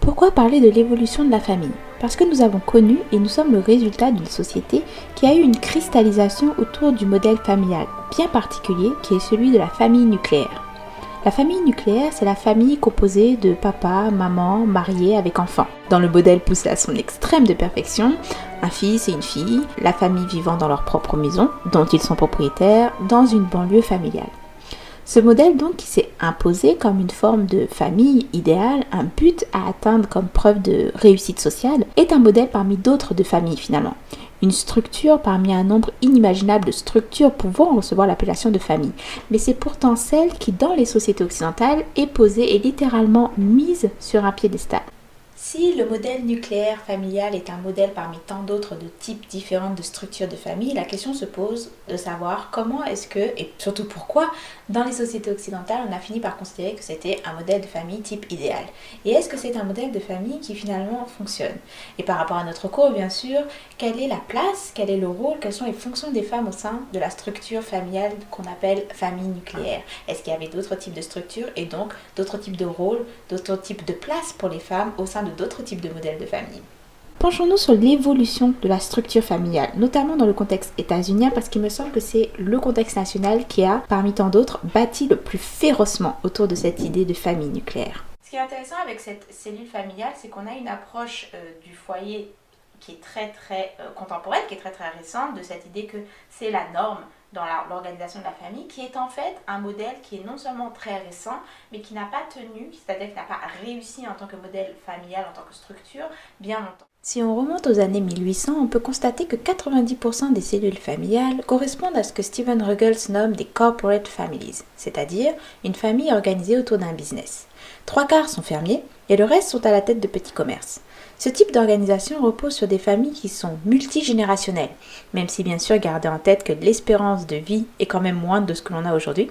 Pourquoi parler de l'évolution de la famille? Parce que nous avons connu et nous sommes le résultat d'une société qui a eu une cristallisation autour du modèle familial bien particulier qui est celui de la famille nucléaire. La famille nucléaire, c'est la famille composée de papa, maman, mariés avec enfants. Dans le modèle poussé à son extrême de perfection, un fils et une fille, la famille vivant dans leur propre maison, dont ils sont propriétaires, dans une banlieue familiale. Ce modèle donc qui s'est imposé comme une forme de famille idéale, un but à atteindre comme preuve de réussite sociale, est un modèle parmi d'autres de famille finalement. Une structure parmi un nombre inimaginable de structures pouvant recevoir l'appellation de famille. Mais c'est pourtant celle qui, dans les sociétés occidentales, est posée et littéralement mise sur un piédestal. Si le modèle nucléaire familial est un modèle parmi tant d'autres de types différents de structures de famille, la question se pose de savoir comment est-ce que, et surtout pourquoi, dans les sociétés occidentales, on a fini par considérer que c'était un modèle de famille type idéal. Et est-ce que c'est un modèle de famille qui finalement fonctionne? Et par rapport à notre cours, bien sûr, quelle est la place, quel est le rôle, quelles sont les fonctions des femmes au sein de la structure familiale qu'on appelle famille nucléaire? Est-ce qu'il y avait d'autres types de structures et donc d'autres types de rôles, d'autres types de places pour les femmes au sein de d'autres types de modèles de famille? Penchons-nous sur l'évolution de la structure familiale, notamment dans le contexte états-unien, parce qu'il me semble que c'est le contexte national qui a, parmi tant d'autres, bâti le plus férocement autour de cette idée de famille nucléaire. Ce qui est intéressant avec cette cellule familiale, c'est qu'on a une approche du foyer qui est très contemporaine, qui est très récente, de cette idée que c'est la norme dans l'organisation de la famille, qui est en fait un modèle qui est non seulement très récent, mais qui n'a pas tenu, c'est-à-dire qui n'a pas réussi en tant que modèle familial, en tant que structure, bien longtemps. Si on remonte aux années 1800, on peut constater que 90% des cellules familiales correspondent à ce que Stephen Ruggles nomme des corporate families, c'est-à-dire une famille organisée autour d'un business. 3/4 sont fermiers et le reste sont à la tête de petits commerces. Ce type d'organisation repose sur des familles qui sont multigénérationnelles, même si bien sûr gardez en tête que l'espérance de vie est quand même moindre de ce que l'on a aujourd'hui,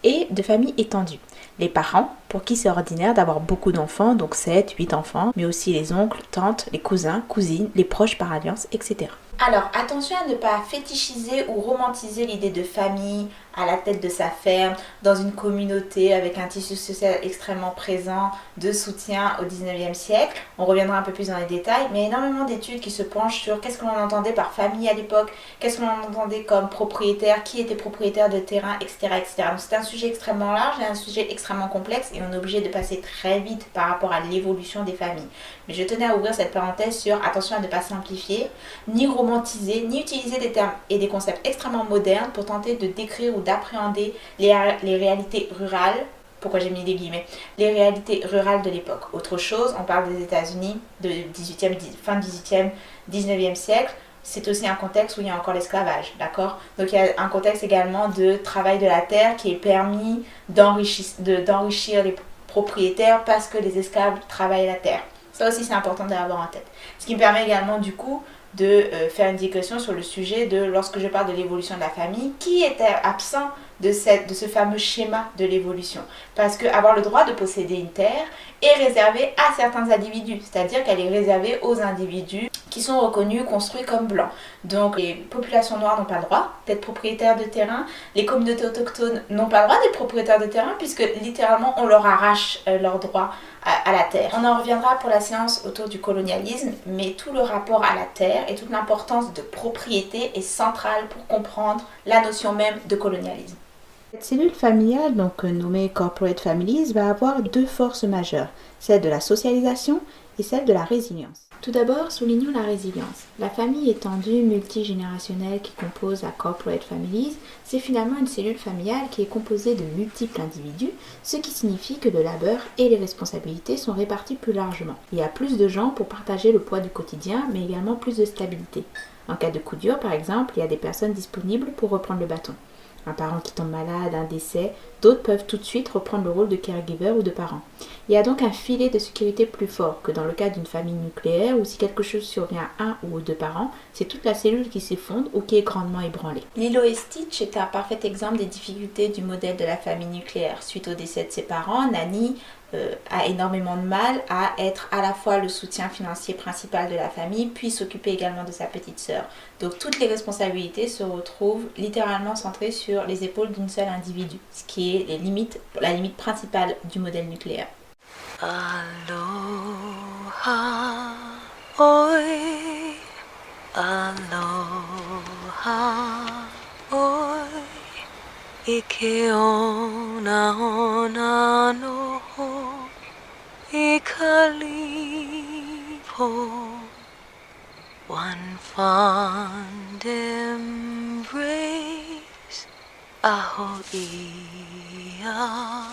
et de familles étendues. Les parents, pour qui c'est ordinaire d'avoir beaucoup d'enfants, donc 7, 8 enfants, mais aussi les oncles, tantes, les cousins, cousines, les proches par alliance, etc. Alors, attention à ne pas fétichiser ou romantiser l'idée de famille à la tête de sa ferme, dans une communauté avec un tissu social extrêmement présent, de soutien au 19e siècle. On reviendra un peu plus dans les détails, mais il y a énormément d'études qui se penchent sur qu'est-ce que l'on entendait par famille à l'époque, qu'est-ce que l'on entendait comme propriétaire, qui était propriétaire de terrain, etc. etc. Donc c'est un sujet extrêmement large et un sujet extrêmement complexe et on est obligé de passer très vite par rapport à l'évolution des familles. Mais je tenais à ouvrir cette parenthèse sur attention à ne pas simplifier, ni romantiser, ni utiliser des termes et des concepts extrêmement modernes pour tenter de décrire ou d'appréhender les réalités rurales. Pourquoi j'ai mis des guillemets? Les réalités rurales de l'époque. Autre chose, on parle des États-Unis de fin 18e, 19e siècle. C'est aussi un contexte où il y a encore l'esclavage, d'accord? Donc il y a un contexte également de travail de la terre qui est permis d'enrichir les propriétaires parce que les esclaves travaillent la terre. Ça aussi c'est important d'avoir en tête. Ce qui me permet également du coup de faire une digression sur le sujet de lorsque je parle de l'évolution de la famille, qui était absent de ce fameux schéma de l'évolution. Parce qu'avoir le droit de posséder une terre est réservé à certains individus, c'est-à-dire qu'elle est réservée aux individus qui sont reconnus, construits comme blancs. Donc les populations noires n'ont pas le droit d'être propriétaires de terrain, les communautés autochtones n'ont pas le droit d'être propriétaires de terrain puisque littéralement on leur arrache leurs droits à la terre. On en reviendra pour la séance autour du colonialisme, mais tout le rapport à la terre et toute l'importance de propriété est centrale pour comprendre la notion même de colonialisme. Cette cellule familiale, donc nommée Corporate Families, va avoir deux forces majeures, celle de la socialisation et celle de la résilience. Tout d'abord, soulignons la résilience. La famille étendue multigénérationnelle qui compose la Corporate Families, c'est finalement une cellule familiale qui est composée de multiples individus, ce qui signifie que le labeur et les responsabilités sont répartis plus largement. Il y a plus de gens pour partager le poids du quotidien, mais également plus de stabilité. En cas de coup dur, par exemple, il y a des personnes disponibles pour reprendre le bâton. Un parent qui tombe malade, un décès, d'autres peuvent tout de suite reprendre le rôle de caregiver ou de parent. Il y a donc un filet de sécurité plus fort que dans le cas d'une famille nucléaire où si quelque chose survient à un ou aux deux parents, c'est toute la cellule qui s'effondre ou qui est grandement ébranlée. Lilo et Stitch est un parfait exemple des difficultés du modèle de la famille nucléaire. Suite au décès de ses parents, Nanny a énormément de mal à être à la fois le soutien financier principal de la famille, puis s'occuper également de sa petite sœur. Donc toutes les responsabilités se retrouvent littéralement centrées sur les épaules d'un seul individu, ce qui est la limite principale du modèle nucléaire. Aloha. oi, aloha, oi, ike ona ona no, ikalipo. One fond embrace, aho ia,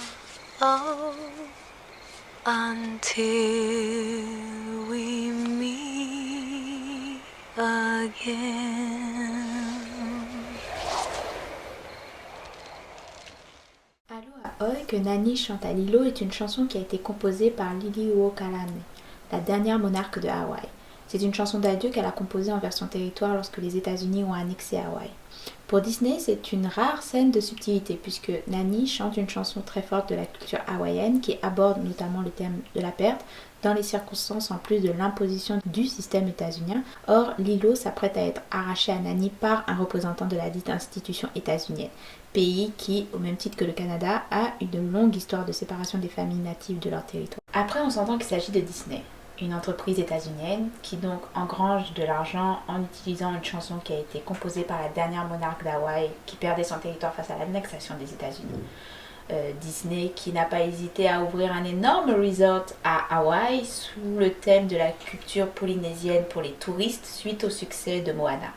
oh, until we meet again. Aloha Oi que Nani chante à Lilo est une chanson qui a été composée par Liliuokalani, la dernière monarque de Hawaï. C'est une chanson d'adieu qu'elle a composée envers son territoire lorsque les États-Unis ont annexé Hawaï. Pour Disney, c'est une rare scène de subtilité puisque Nani chante une chanson très forte de la culture hawaïenne qui aborde notamment le thème de la perte dans les circonstances en plus de l'imposition du système états-unien. Or, Lilo s'apprête à être arraché à Nani par un représentant de la dite institution états-unienne, pays qui, au même titre que le Canada, a une longue histoire de séparation des familles natives de leur territoire. Après, on s'entend qu'il s'agit de Disney, une entreprise états-unienne qui donc engrange de l'argent en utilisant une chanson qui a été composée par la dernière monarque d'Hawaï qui perdait son territoire face à l'annexation des États-Unis. Disney qui n'a pas hésité à ouvrir un énorme resort à Hawaï sous le thème de la culture polynésienne pour les touristes suite au succès de Moana.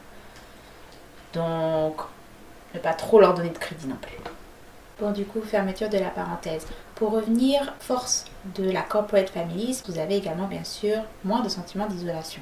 Donc, ne pas trop leur donner de crédit non plus. Bon, du coup, fermeture de la parenthèse. Pour revenir, force de la corporate families, vous avez également bien sûr moins de sentiments d'isolation.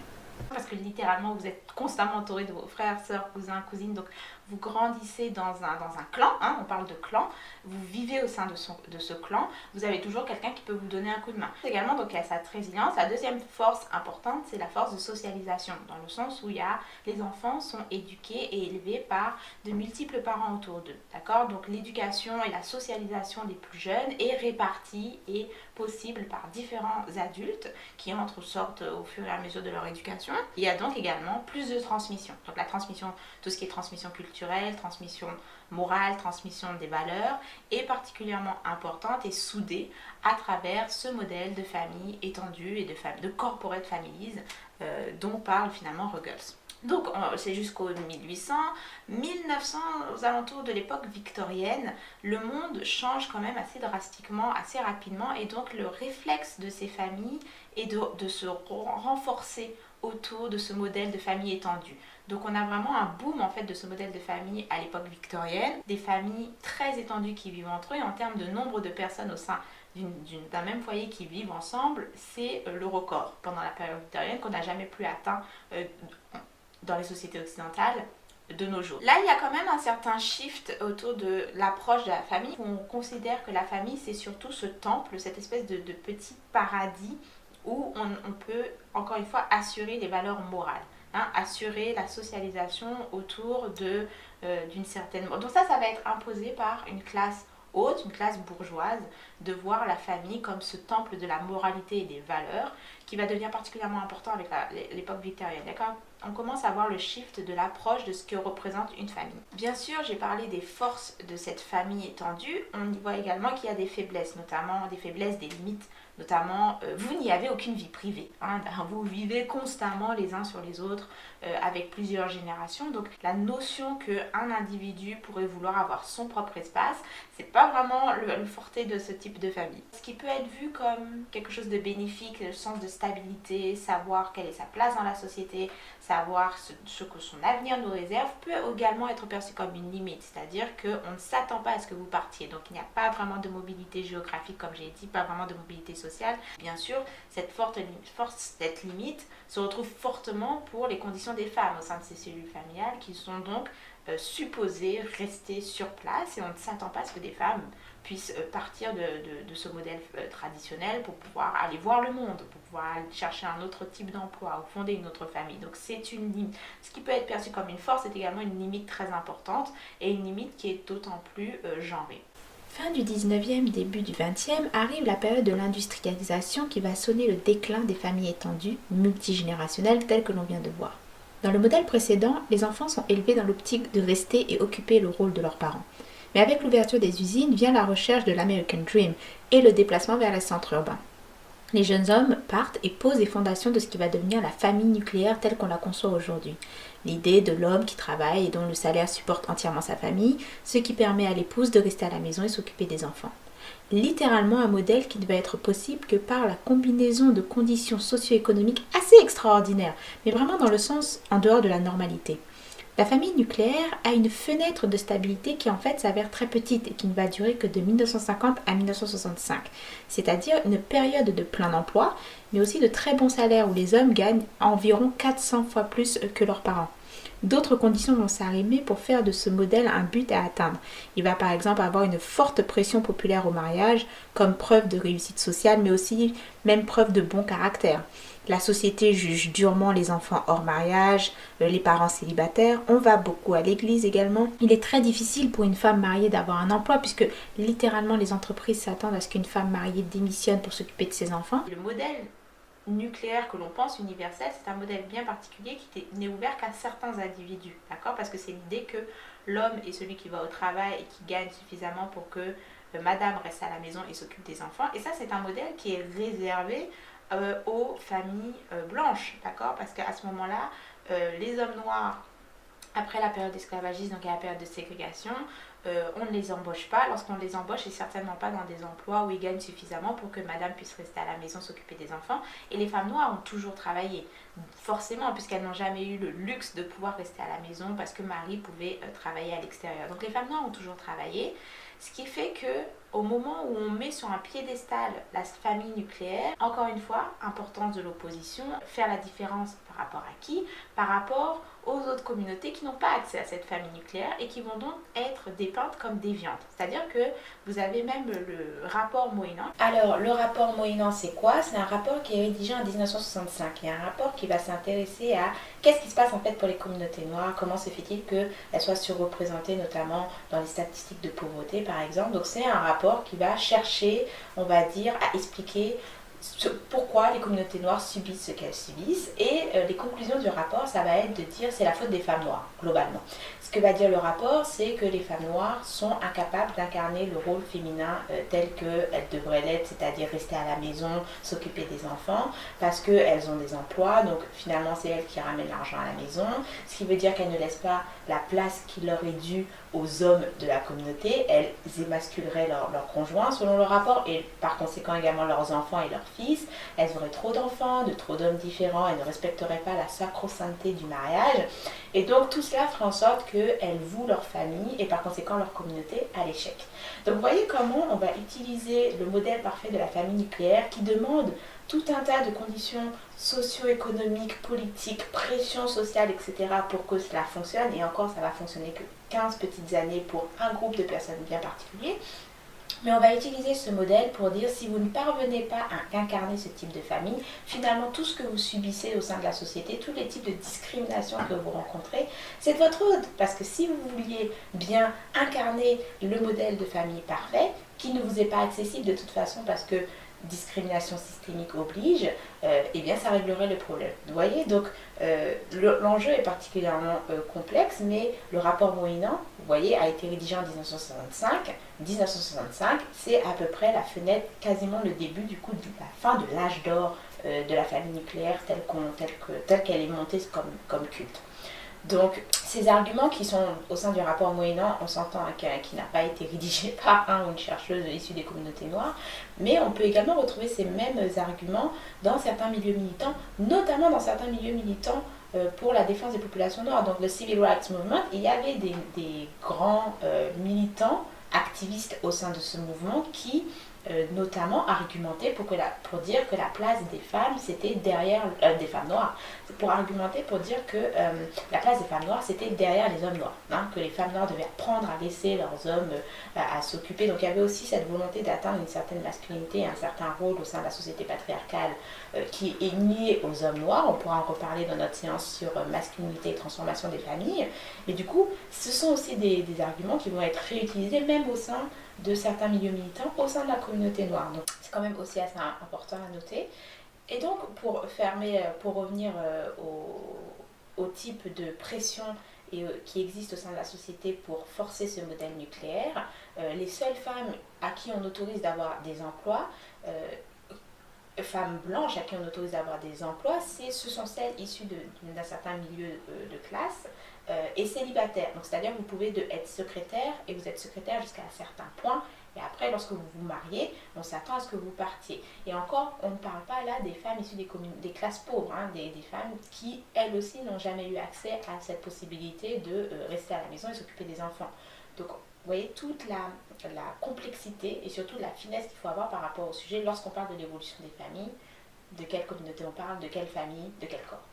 Parce que littéralement, vous êtes constamment entouré de vos frères, sœurs, cousins, cousines, donc vous grandissez dans un clan, hein, on parle de clan, vous vivez au sein de ce clan, vous avez toujours quelqu'un qui peut vous donner un coup de main. Également, donc, il y a cette résilience. La deuxième force importante, c'est la force de socialisation, dans le sens où les enfants sont éduqués et élevés par de multiples parents autour d'eux, d'accord? Donc l'éducation et la socialisation des plus jeunes est répartie et possible par différents adultes qui sortent au fur et à mesure de leur éducation. Il y a donc également plus de transmission. Donc la transmission, tout ce qui est transmission culturelle, transmission morale, transmission des valeurs est particulièrement importante et soudée à travers ce modèle de famille étendue et de corporate families dont parle finalement Ruggles. Donc c'est jusqu'au 1800, 1900, aux alentours de l'époque victorienne, le monde change quand même assez drastiquement, assez rapidement, et donc le réflexe de ces familles est de se renforcer autour de ce modèle de famille étendue. Donc on a vraiment un boom en fait de ce modèle de famille à l'époque victorienne, des familles très étendues qui vivent entre eux, et en termes de nombre de personnes au sein d'un même foyer qui vivent ensemble, c'est le record pendant la période victorienne qu'on n'a jamais plus atteint dans les sociétés occidentales de nos jours. Là, il y a quand même un certain shift autour de l'approche de la famille. On considère que la famille, c'est surtout ce temple, cette espèce de petit paradis où on peut, encore une fois, assurer les valeurs morales. Assurer la socialisation autour d'une certaine... Donc ça va être imposé par une classe haute, une classe bourgeoise, de voir la famille comme ce temple de la moralité et des valeurs qui va devenir particulièrement important avec l'époque victorienne. D'accord ? On commence à voir le shift de l'approche de ce que représente une famille. Bien sûr, j'ai parlé des forces de cette famille étendue. On y voit également qu'il y a des faiblesses, notamment des faiblesses, des limites. Notamment, vous n'y avez aucune vie privée. Vous vivez constamment les uns sur les autres avec plusieurs générations. Donc la notion qu'un individu pourrait vouloir avoir son propre espace, c'est pas vraiment le forté de ce type de famille. Ce qui peut être vu comme quelque chose de bénéfique, le sens de stabilité, savoir quelle est sa place dans la société, savoir ce que son avenir nous réserve, peut également être perçu comme une limite, c'est-à-dire qu'on ne s'attend pas à ce que vous partiez. Donc il n'y a pas vraiment de mobilité géographique, comme j'ai dit, pas vraiment de mobilité sociale. Bien sûr, cette limite se retrouve fortement pour les conditions des femmes au sein de ces cellules familiales qui sont donc supposées rester sur place, et on ne s'attend pas à ce que des femmes puissent partir de ce modèle traditionnel pour pouvoir aller voir le monde, pour pouvoir aller chercher un autre type d'emploi ou fonder une autre famille. Donc c'est une limite. Ce qui peut être perçu comme une force est également une limite très importante, et une limite qui est d'autant plus genrée. Fin du 19e, début du 20e, arrive la période de l'industrialisation qui va sonner le déclin des familles étendues, multigénérationnelles telles que l'on vient de voir. Dans le modèle précédent, les enfants sont élevés dans l'optique de rester et occuper le rôle de leurs parents. Mais avec l'ouverture des usines vient la recherche de l'American Dream et le déplacement vers les centres urbains. Les jeunes hommes partent et posent les fondations de ce qui va devenir la famille nucléaire telle qu'on la conçoit aujourd'hui. L'idée de l'homme qui travaille et dont le salaire supporte entièrement sa famille, ce qui permet à l'épouse de rester à la maison et s'occuper des enfants. Littéralement un modèle qui ne va être possible que par la combinaison de conditions socio-économiques assez extraordinaires, mais vraiment dans le sens en dehors de la normalité. La famille nucléaire a une fenêtre de stabilité qui en fait s'avère très petite et qui ne va durer que de 1950 à 1965, c'est-à-dire une période de plein emploi, mais aussi de très bons salaires où les hommes gagnent environ 400 fois plus que leurs parents. D'autres conditions vont s'arrimer pour faire de ce modèle un but à atteindre. Il va par exemple avoir une forte pression populaire au mariage comme preuve de réussite sociale, mais aussi même preuve de bon caractère. La société juge durement les enfants hors mariage, les parents célibataires. On va beaucoup à l'église également. Il est très difficile pour une femme mariée d'avoir un emploi puisque littéralement les entreprises s'attendent à ce qu'une femme mariée démissionne pour s'occuper de ses enfants. Le modèle nucléaire que l'on pense universel, c'est un modèle bien particulier qui n'est ouvert qu'à certains individus, d'accord? Parce que c'est l'idée que l'homme est celui qui va au travail et qui gagne suffisamment pour que madame reste à la maison et s'occupe des enfants. Et ça, c'est un modèle qui est réservé aux familles blanches, d'accord? Parce qu'à ce moment-là, les hommes noirs, après la période d'esclavagisme, donc à la période de ségrégation, on ne les embauche pas. Lorsqu'on les embauche, c'est certainement pas dans des emplois où ils gagnent suffisamment pour que madame puisse rester à la maison s'occuper des enfants. Et les femmes noires ont toujours travaillé, forcément, puisqu'elles n'ont jamais eu le luxe de pouvoir rester à la maison parce que Marie pouvait travailler à l'extérieur. Donc les femmes noires ont toujours travaillé, ce qui fait que au moment où on met sur un piédestal la famille nucléaire, encore une fois, importance de l'opposition, faire la différence par rapport à qui? Par rapport aux autres communautés qui n'ont pas accès à cette famille nucléaire et qui vont donc être dépeintes comme déviantes. C'est-à-dire que vous avez même le rapport Moïnan. Alors, le rapport Moïnan, c'est quoi? C'est un rapport qui est rédigé en 1965. Il y a un rapport qui va s'intéresser à qu'est-ce qui se passe en fait pour les communautés noires, comment se fait-il qu'elles soient surreprésentées notamment dans les statistiques de pauvreté par exemple. Donc c'est un rapport qui va chercher, on va dire, à expliquer pourquoi les communautés noires subissent ce qu'elles subissent et les conclusions du rapport, ça va être de dire c'est la faute des femmes noires, globalement. Ce que va dire le rapport, c'est que les femmes noires sont incapables d'incarner le rôle féminin tel qu'elles devraient l'être, c'est-à-dire rester à la maison, s'occuper des enfants, parce qu'elles ont des emplois, donc finalement c'est elles qui ramènent l'argent à la maison, ce qui veut dire qu'elles ne laissent pas la place qui leur est due aux hommes de la communauté, elles émasculeraient leurs conjoints selon le rapport et par conséquent également leurs enfants et leurs fils, elles auraient trop d'enfants, de trop d'hommes différents, elles ne respecteraient pas la sacro-sainteté du mariage et donc tout cela ferait en sorte qu'elles vouent leur famille et par conséquent leur communauté à l'échec. Donc vous voyez comment on va utiliser le modèle parfait de la famille nucléaire qui demande tout un tas de conditions socio-économiques, politiques, pression sociale, etc. pour que cela fonctionne. Et encore, ça va fonctionner que 15 petites années pour un groupe de personnes bien particulier. Mais on va utiliser ce modèle pour dire si vous ne parvenez pas à incarner ce type de famille, finalement tout ce que vous subissez au sein de la société, tous les types de discrimination que vous rencontrez, c'est de votre faute. Parce que si vous vouliez bien incarner le modèle de famille parfait, qui ne vous est pas accessible de toute façon parce que discrimination systémique oblige, eh bien ça réglerait le problème. Vous voyez, donc l'enjeu est particulièrement complexe, mais le rapport Moïnan, vous voyez, a été rédigé en 1965. 1965, c'est à peu près la fenêtre, quasiment le début du coup de la fin de l'âge d'or de la famille nucléaire telle qu'elle est montée comme culte. Donc, ces arguments qui sont au sein du rapport Moïnan, on s'entend qui n'a pas été rédigé par un ou une chercheuse issue des communautés noires, mais on peut également retrouver ces mêmes arguments dans certains milieux militants, notamment dans certains milieux militants pour la défense des populations noires. Donc, le Civil Rights Movement, il y avait des grands militants, activistes au sein de ce mouvement qui notamment argumenter pour dire que la place des femmes c'était derrière des femmes noires, pour argumenter pour dire que la place des femmes noires c'était derrière les hommes noirs, hein, que les femmes noires devaient apprendre à laisser leurs hommes à s'occuper. Donc il y avait aussi cette volonté d'atteindre une certaine masculinité, un certain rôle au sein de la société patriarcale qui est lié aux hommes noirs. On pourra en reparler dans notre séance sur masculinité et transformation des familles. Et du coup, ce sont aussi des arguments qui vont être réutilisés même au sein de certains milieux militants au sein de la communauté noire. Donc c'est quand même aussi assez important à noter. Et donc pour revenir au type de pression qui existe au sein de la société pour forcer ce modèle nucléaire, les seules femmes à qui on autorise d'avoir des emplois femmes blanches à qui on autorise d'avoir des emplois, ce sont celles issues d'un certain milieu de classe et célibataires. Donc c'est-à-dire que vous pouvez être secrétaire et vous êtes secrétaire jusqu'à un certain point. Et après, lorsque vous vous mariez, on s'attend à ce que vous partiez. Et encore, on ne parle pas là des femmes issues des classes pauvres, hein, des femmes qui, elles aussi, n'ont jamais eu accès à cette possibilité de rester à la maison et s'occuper des enfants. Donc, vous voyez toute la complexité et surtout la finesse qu'il faut avoir par rapport au sujet lorsqu'on parle de l'évolution des familles, de quelle communauté on parle, de quelle famille, de quel corps.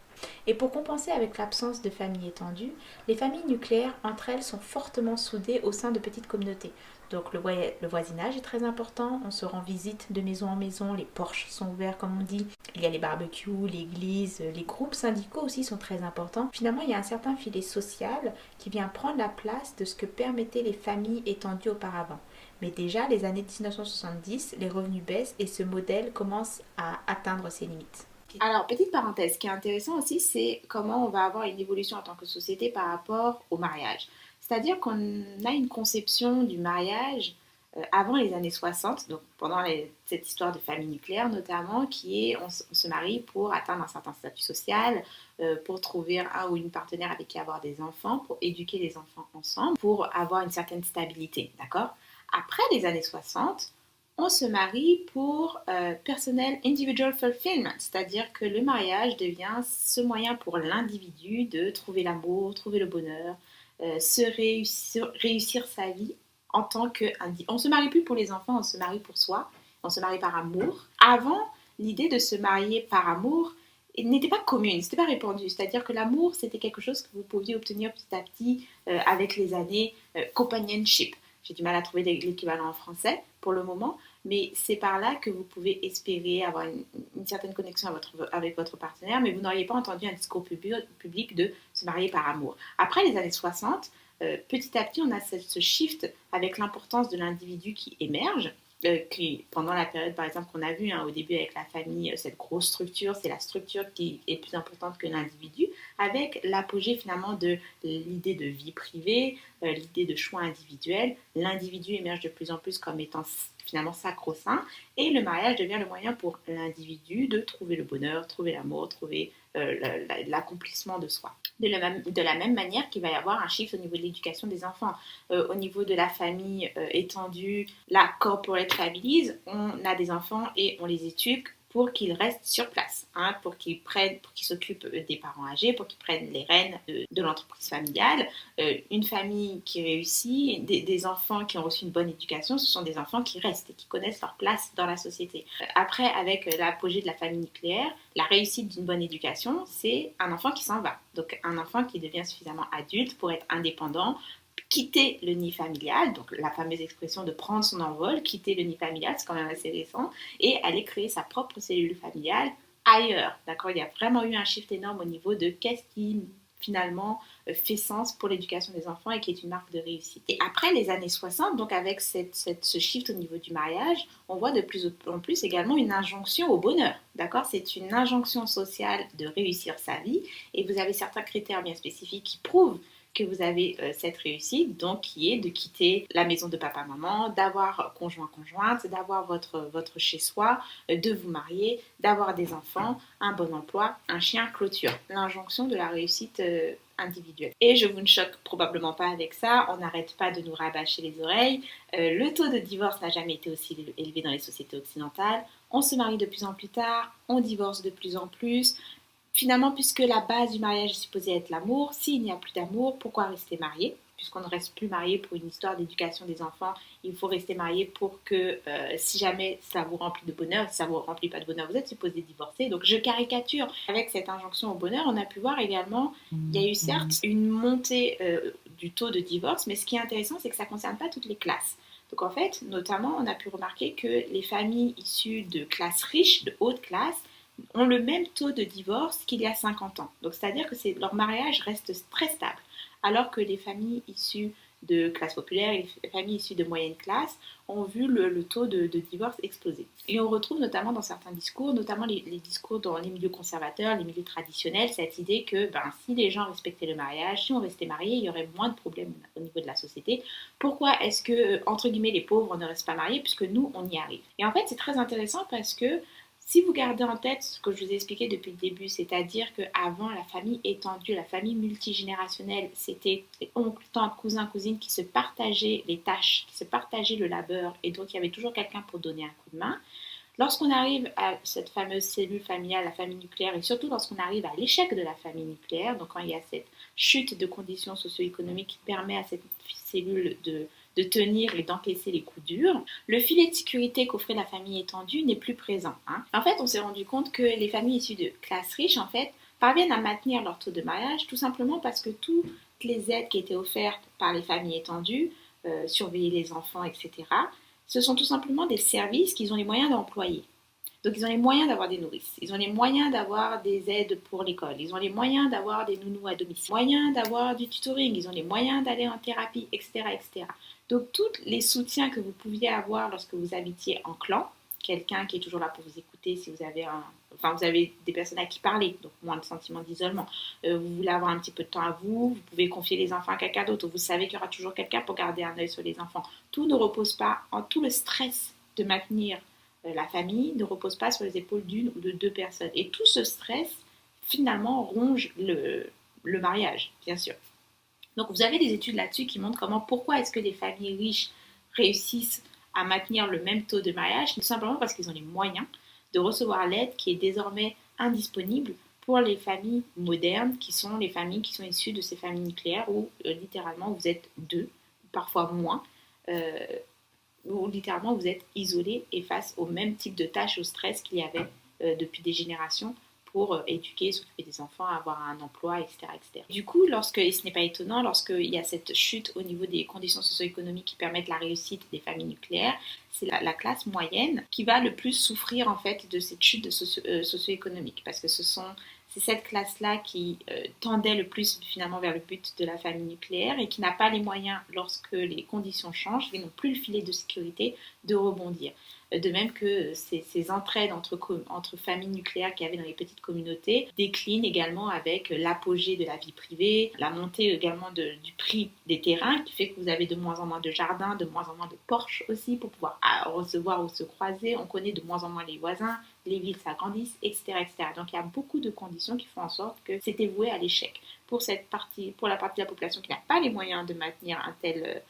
Et pour compenser avec l'absence de famille étendue, les familles nucléaires entre elles sont fortement soudées au sein de petites communautés. Donc le voisinage est très important, on se rend visite de maison en maison, les porches sont ouverts comme on dit, il y a les barbecues, l'église, les groupes syndicaux aussi sont très importants. Finalement, il y a un certain filet social qui vient prendre la place de ce que permettaient les familles étendues auparavant. Mais déjà, les années 1970, les revenus baissent et ce modèle commence à atteindre ses limites. Alors, petite parenthèse, ce qui est intéressant aussi, c'est comment on va avoir une évolution en tant que société par rapport au mariage. C'est-à-dire qu'on a une conception du mariage avant les années 60, donc pendant cette histoire de famille nucléaire notamment, qui est on se marie pour atteindre un certain statut social, pour trouver un ou une partenaire avec qui avoir des enfants, pour éduquer les enfants ensemble, pour avoir une certaine stabilité, d'accord? Après les années 60, on se marie pour personnel individual fulfillment, c'est-à-dire que le mariage devient ce moyen pour l'individu de trouver l'amour, trouver le bonheur, réussir sa vie en tant qu'individu. On ne se marie plus pour les enfants, on se marie pour soi, on se marie par amour. Avant, l'idée de se marier par amour n'était pas commune, c'était pas répandu. C'est-à-dire que l'amour, c'était quelque chose que vous pouviez obtenir petit à petit avec les années companionship. J'ai du mal à trouver l'équivalent en français pour le moment, mais c'est par là que vous pouvez espérer avoir une certaine connexion avec votre partenaire, mais vous n'auriez pas entendu un discours public de se marier par amour. Après les années 60, petit à petit, on a ce shift avec l'importance de l'individu qui émerge, qui, pendant la période, par exemple, qu'on a vu au début avec la famille, cette grosse structure, c'est la structure qui est plus importante que l'individu, avec l'apogée finalement de l'idée de vie privée, l'idée de choix individuel. L'individu émerge de plus en plus comme étant finalement sacro-saint, et le mariage devient le moyen pour l'individu de trouver le bonheur, trouver l'amour, trouver l'accomplissement de soi. De la même manière qu'il va y avoir un shift au niveau de l'éducation des enfants. Au niveau de la famille étendue, la corporate families, on a des enfants et on les éduque pour qu'ils restent sur place, pour qu'ils s'occupent des parents âgés, pour qu'ils prennent les rênes de l'entreprise familiale. Une famille qui réussit, des enfants qui ont reçu une bonne éducation, ce sont des enfants qui restent et qui connaissent leur place dans la société. Après, avec l'apogée de la famille nucléaire, la réussite d'une bonne éducation, c'est un enfant qui s'en va. Donc un enfant qui devient suffisamment adulte pour être indépendant, quitter le nid familial, donc la fameuse expression de prendre son envol, quitter le nid familial, c'est quand même assez récent, et aller créer sa propre cellule familiale ailleurs. D'accord, il y a vraiment eu un shift énorme au niveau de qu'est-ce qui finalement fait sens pour l'éducation des enfants et qui est une marque de réussite. Et après les années 60, donc avec ce shift au niveau du mariage, on voit de plus en plus également une injonction au bonheur. D'accord, c'est une injonction sociale de réussir sa vie et vous avez certains critères bien spécifiques qui prouvent que vous avez cette réussite, donc qui est de quitter la maison de papa-maman, d'avoir conjoint-conjointe, d'avoir votre chez-soi, de vous marier, d'avoir des enfants, un bon emploi, un chien, clôture. L'injonction de la réussite individuelle. Et je vous ne choque probablement pas avec ça, on n'arrête pas de nous rabâcher les oreilles. Le taux de divorce n'a jamais été aussi élevé dans les sociétés occidentales. On se marie de plus en plus tard, on divorce de plus en plus. Finalement, puisque la base du mariage est supposée être l'amour, s'il n'y a plus d'amour, pourquoi rester marié? Puisqu'on ne reste plus marié pour une histoire d'éducation des enfants, il faut rester marié pour que si jamais ça vous remplit de bonheur, si ça ne vous remplit pas de bonheur, vous êtes supposé divorcer. Donc je caricature. Avec cette injonction au bonheur, on a pu voir également, il y a eu certes une montée du taux de divorce, mais ce qui est intéressant, c'est que ça ne concerne pas toutes les classes. Donc en fait, notamment, on a pu remarquer que les familles issues de classes riches, de haute classe, ont le même taux de divorce qu'il y a 50 ans. Donc, c'est-à-dire que leur mariage reste très stable. Alors que les familles issues de classe populaire et les familles issues de moyenne classe ont vu le taux de divorce exploser. Et on retrouve notamment dans certains discours, notamment les discours dans les milieux conservateurs, les milieux traditionnels, cette idée que si les gens respectaient le mariage, si on restait marié, il y aurait moins de problèmes au niveau de la société. Pourquoi est-ce que, entre guillemets, les pauvres ne restent pas mariés puisque nous, on y arrive? Et en fait, c'est très intéressant parce que Si vous gardez en tête ce que je vous ai expliqué depuis le début, c'est-à-dire qu'avant, la famille étendue, la famille multigénérationnelle, c'était oncle, tante, cousin, cousine qui se partageaient les tâches, qui se partageaient le labeur, et donc il y avait toujours quelqu'un pour donner un coup de main. Lorsqu'on arrive à cette fameuse cellule familiale, la famille nucléaire, et surtout lorsqu'on arrive à l'échec de la famille nucléaire, donc quand il y a cette chute de conditions socio-économiques qui permet à cette cellule de tenir et d'encaisser les coups durs, le filet de sécurité qu'offrait la famille étendue n'est plus présent. Hein. En fait, on s'est rendu compte que les familles issues de classes riches, en fait, parviennent à maintenir leur taux de mariage tout simplement parce que toutes les aides qui étaient offertes par les familles étendues, surveiller les enfants, etc., ce sont tout simplement des services qu'ils ont les moyens d'employer. Donc ils ont les moyens d'avoir des nourrices, ils ont les moyens d'avoir des aides pour l'école, ils ont les moyens d'avoir des nounous à domicile, moyens d'avoir du tutoring, ils ont les moyens d'aller en thérapie, etc., etc. Donc tous les soutiens que vous pouviez avoir lorsque vous habitiez en clan, quelqu'un qui est toujours là pour vous écouter si vous avez vous avez des personnes à qui parler, donc moins de sentiment d'isolement. Vous voulez avoir un petit peu de temps à vous, vous pouvez confier les enfants à quelqu'un d'autre, vous savez qu'il y aura toujours quelqu'un pour garder un œil sur les enfants. Tout ne repose pas en tout le stress de maintenir la famille ne repose pas sur les épaules d'une ou de deux personnes. Et tout ce stress, finalement, ronge le mariage, bien sûr. Donc, vous avez des études là-dessus qui montrent pourquoi est-ce que les familles riches réussissent à maintenir le même taux de mariage, tout simplement parce qu'ils ont les moyens de recevoir l'aide qui est désormais indisponible pour les familles modernes, qui sont les familles qui sont issues de ces familles nucléaires où littéralement vous êtes deux, parfois moins, où littéralement vous êtes isolé et face au même type de tâches, au stress qu'il y avait depuis des générations pour éduquer, s'occuper des enfants, avoir un emploi, etc., etc. Du coup, et ce n'est pas étonnant, lorsqu'il y a cette chute au niveau des conditions socio-économiques qui permettent la réussite des familles nucléaires, c'est la classe moyenne qui va le plus souffrir en fait de cette chute socio-économique parce que c'est cette classe-là qui tendait le plus finalement vers le but de la famille nucléaire et qui n'a pas les moyens, lorsque les conditions changent, et n'ont plus le filet de sécurité, de rebondir. De même que ces entraides entre familles nucléaires qu'il y avait dans les petites communautés déclinent également avec l'apogée de la vie privée, la montée également du prix des terrains qui fait que vous avez de moins en moins de jardins, de moins en moins de porches aussi pour pouvoir recevoir ou se croiser. On connaît de moins en moins les voisins, les villes s'agrandissent, etc., etc. Donc il y a beaucoup de conditions qui font en sorte que c'était voué à l'échec. Pour la partie de la population qui n'a pas les moyens de maintenir un tel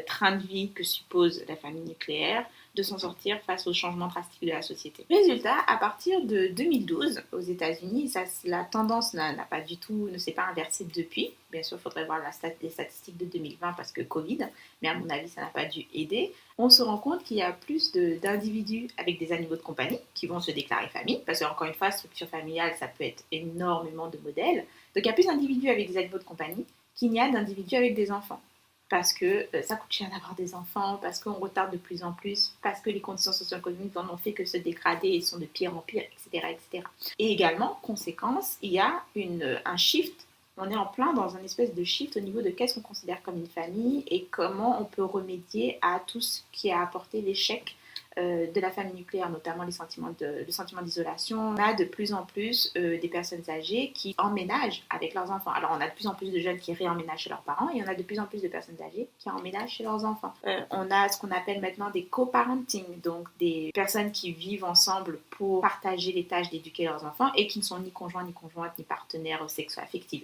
train de vie que suppose la famille nucléaire, de s'en sortir face aux changements drastiques de la société. Résultat, à partir de 2012, aux États-Unis, la tendance ne s'est pas inversée depuis. Bien sûr, il faudrait voir les statistiques de 2020 parce que Covid, mais à mon avis, ça n'a pas dû aider. On se rend compte qu'il y a plus d'individus avec des animaux de compagnie qui vont se déclarer famille, parce qu'encore une fois, structure familiale, ça peut être énormément de modèles. Donc il y a plus d'individus avec des animaux de compagnie qu'il n'y a d'individus avec des enfants. Parce que ça coûte cher d'avoir des enfants, parce qu'on retarde de plus en plus, parce que les conditions socio-économiques n'en ont fait que se dégrader et sont de pire en pire, etc., etc. Et également, conséquence, il y a un shift. On est en plein dans un espèce de shift au niveau de qu'est-ce qu'on considère comme une famille et comment on peut remédier à tout ce qui a apporté l'échec de la famille nucléaire, notamment le sentiment d'isolation. On a de plus en plus des personnes âgées qui emménagent avec leurs enfants. Alors on a de plus en plus de jeunes qui réemménagent chez leurs parents et on a de plus en plus de personnes âgées qui emménagent chez leurs enfants. On a ce qu'on appelle maintenant des co-parenting, donc des personnes qui vivent ensemble pour partager les tâches d'éduquer leurs enfants et qui ne sont ni conjoints, ni conjointes, ni partenaires sexo-affectifs.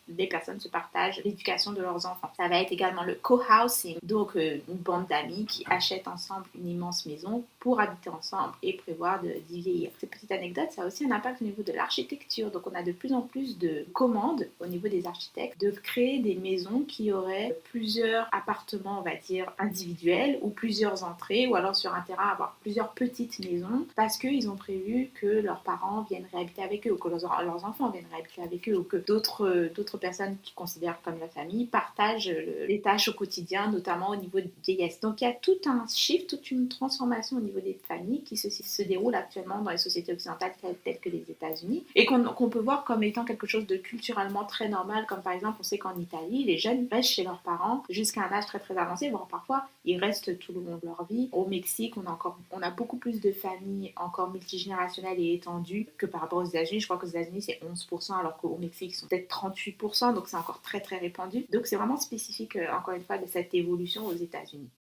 Les personnes se partagent l'éducation de leurs enfants. Ça va être également le co-housing, donc une bande d'amis qui achètent ensemble une immense maison pour habiter ensemble et prévoir d'y vieillir. Cette petite anecdote, ça a aussi un impact au niveau de l'architecture. Donc on a de plus en plus de commandes au niveau des architectes de créer des maisons qui auraient plusieurs appartements, on va dire, individuels ou plusieurs entrées, ou alors sur un terrain avoir plusieurs petites maisons parce qu'ils ont prévu que leurs parents viennent réhabiter avec eux ou que leurs enfants viennent réhabiter avec eux ou que d'autres personnes qui considèrent comme la famille partagent les tâches au quotidien, notamment au niveau de vieillesse. Donc il y a tout un shift, toute une transformation au niveau des familles qui se déroule actuellement dans les sociétés occidentales telles que les États-Unis et qu'on peut voir comme étant quelque chose de culturellement très normal, comme par exemple on sait qu'en Italie les jeunes restent chez leurs parents jusqu'à un âge très très avancé, voire parfois ils restent tout le long de leur vie. Au Mexique on a beaucoup plus de familles encore multigénérationnelles et étendues que par rapport aux États-Unis. Je crois qu'aux États-Unis c'est 11% alors qu'au Mexique ils sont peut-être 38%, donc c'est encore très très répandu. Donc c'est vraiment spécifique encore une fois de cette évolution aux États-Unis.